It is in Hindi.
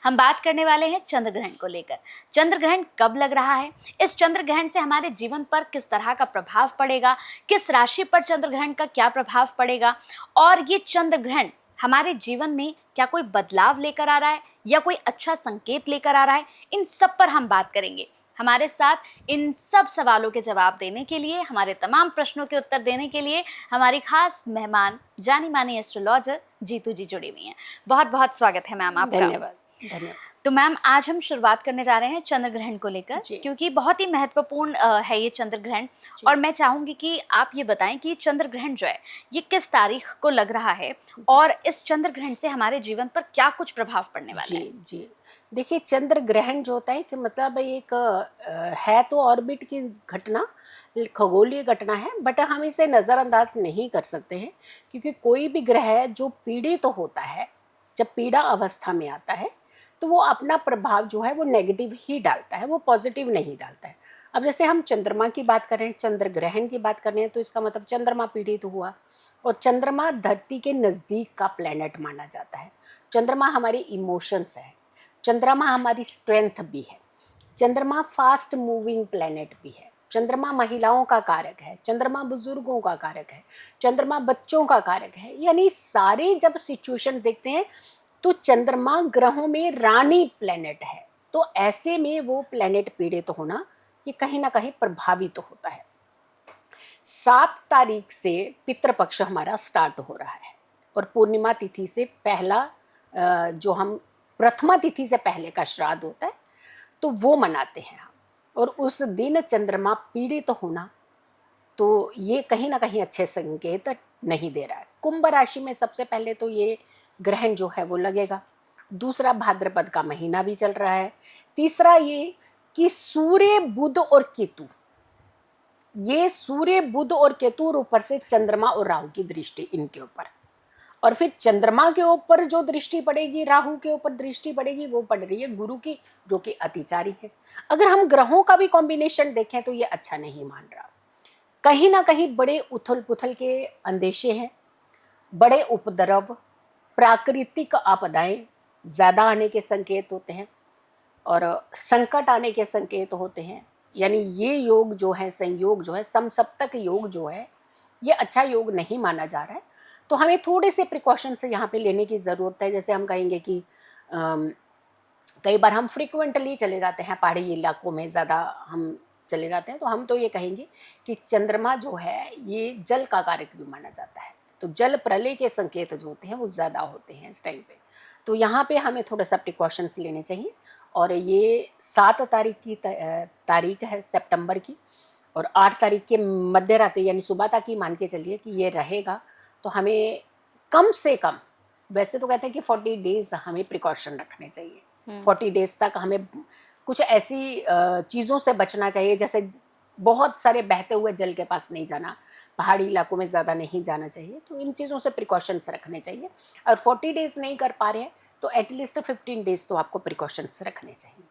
हम बात करने वाले हैं चंद्र ग्रहण को लेकर। चंद्र ग्रहण कब लग रहा है, इस चंद्र ग्रहण से हमारे जीवन पर किस तरह का प्रभाव पड़ेगा, किस राशि पर चंद्र ग्रहण का क्या प्रभाव पड़ेगा, और ये चंद्र ग्रहण हमारे जीवन में क्या कोई बदलाव लेकर आ रहा है या कोई अच्छा संकेत लेकर आ रहा है, इन सब पर हम बात करेंगे। हमारे साथ इन सब सवालों के जवाब देने के लिए, हमारे तमाम प्रश्नों के उत्तर देने के लिए हमारी खास मेहमान जानी मानी एस्ट्रोलॉजर जीतू जी जुड़ी हुई हैं। बहुत बहुत स्वागत है मैम आपका। धन्यवाद। धन्यवाद। तो मैम, आज हम शुरुआत करने जा रहे हैं चंद्र ग्रहण को लेकर, क्योंकि बहुत ही महत्वपूर्ण है ये चंद्र ग्रहण। और मैं चाहूंगी कि आप ये बताएं कि चंद्र ग्रहण जो है ये किस तारीख को लग रहा है और इस चंद्र ग्रहण से हमारे जीवन पर क्या कुछ प्रभाव पड़ने वाला है। जी, देखिए, चंद्र ग्रहण जो होता है कि मतलब एक है तो ऑर्बिट की घटना, खगोलीय घटना है, बट हम इसे नज़रअंदाज नहीं कर सकते हैं, क्योंकि कोई भी ग्रह जो पीड़ित तो होता है, जब पीड़ा अवस्था में आता है तो वो अपना प्रभाव जो है वो नेगेटिव ही डालता है, वो पॉजिटिव नहीं डालता है। अब जैसे हम चंद्रमा की बात करें, चंद्र ग्रहण की बात करें, तो इसका मतलब चंद्रमा पीड़ित हुआ, और चंद्रमा धरती के नज़दीक का प्लेनेट माना जाता है। चंद्रमा हमारे इमोशंस है, चंद्रमा हमारी स्ट्रेंथ भी है, चंद्रमा फास्ट मूविंग प्लेनेट भी है, चंद्रमा महिलाओं का कारक है, चंद्रमा बुजुर्गों का कारक है, चंद्रमा बच्चों का कारक है। यानी सारे जब सिचुएशन देखते हैं तो चंद्रमा ग्रहों में रानी प्लेनेट है, तो ऐसे में वो प्लेनेट पीड़ित तो होना ये कहीं ना कहीं प्रभावित तो होता है। 7 तारीख से पितृपक्ष हमारा स्टार्ट हो रहा है, और पूर्णिमा तिथि से पहला जो हम प्रथमा तिथि से पहले का श्राद्ध होता है तो वो मनाते हैं हम, और उस दिन चंद्रमा पीड़ित तो होना तो ये कहीं ना कहीं अच्छे संकेत नहीं दे रहा है। कुंभ राशि में सबसे पहले तो ये ग्रहण जो है वो लगेगा। दूसरा, भाद्रपद का महीना भी चल रहा है। तीसरा ये कि सूर्य बुध और केतु, ये सूर्य बुध और केतु और ऊपर से चंद्रमा और राहु की दृष्टि इनके ऊपर, और फिर चंद्रमा के ऊपर जो दृष्टि पड़ेगी, राहु के ऊपर दृष्टि पड़ेगी, वो पड़ रही है गुरु की, जो कि अतिचारी है। अगर हम ग्रहों का भी कॉम्बिनेशन देखें तो ये अच्छा नहीं मान रहा। कहीं ना कहीं बड़े उथल पुथल के अंदेशे हैं, बड़े उपद्रव, प्राकृतिक आपदाएं ज़्यादा आने के संकेत होते हैं, और संकट आने के संकेत होते हैं। यानी ये योग जो है, संयोग जो है, समसप्तक योग जो है, ये अच्छा योग नहीं माना जा रहा है। तो हमें थोड़े से प्रिकॉशंस यहाँ पे लेने की ज़रूरत है। जैसे हम कहेंगे कि कई बार हम फ्रिक्वेंटली चले जाते हैं पहाड़ी इलाकों में, ज़्यादा हम चले जाते हैं, तो हम तो ये कहेंगे कि चंद्रमा जो है ये जल का कारक भी माना जाता है, तो जल प्रलय के संकेत जो होते हैं वो ज़्यादा होते हैं इस टाइम पे। तो यहाँ पे हमें थोड़ा सा प्रिकॉशंस लेने चाहिए। और ये 7 तारीख की तारीख है सितंबर की, और 8 तारीख के मध्य रात्रि यानी सुबह तक ही मान के चलिए कि ये रहेगा। तो हमें कम से कम, वैसे तो कहते हैं कि 40 डेज हमें प्रिकॉशन रखने चाहिए। 40 डेज तक हमें कुछ ऐसी चीज़ों से बचना चाहिए, जैसे बहुत सारे बहते हुए जल के पास नहीं जाना, पहाड़ी इलाकों में ज़्यादा नहीं जाना चाहिए। तो इन चीज़ों से प्रिकॉशंस रखने चाहिए। और 40 डेज नहीं कर पा रहे हैं तो एटलीस्ट 15 डेज तो आपको प्रिकॉशंस रखने चाहिए।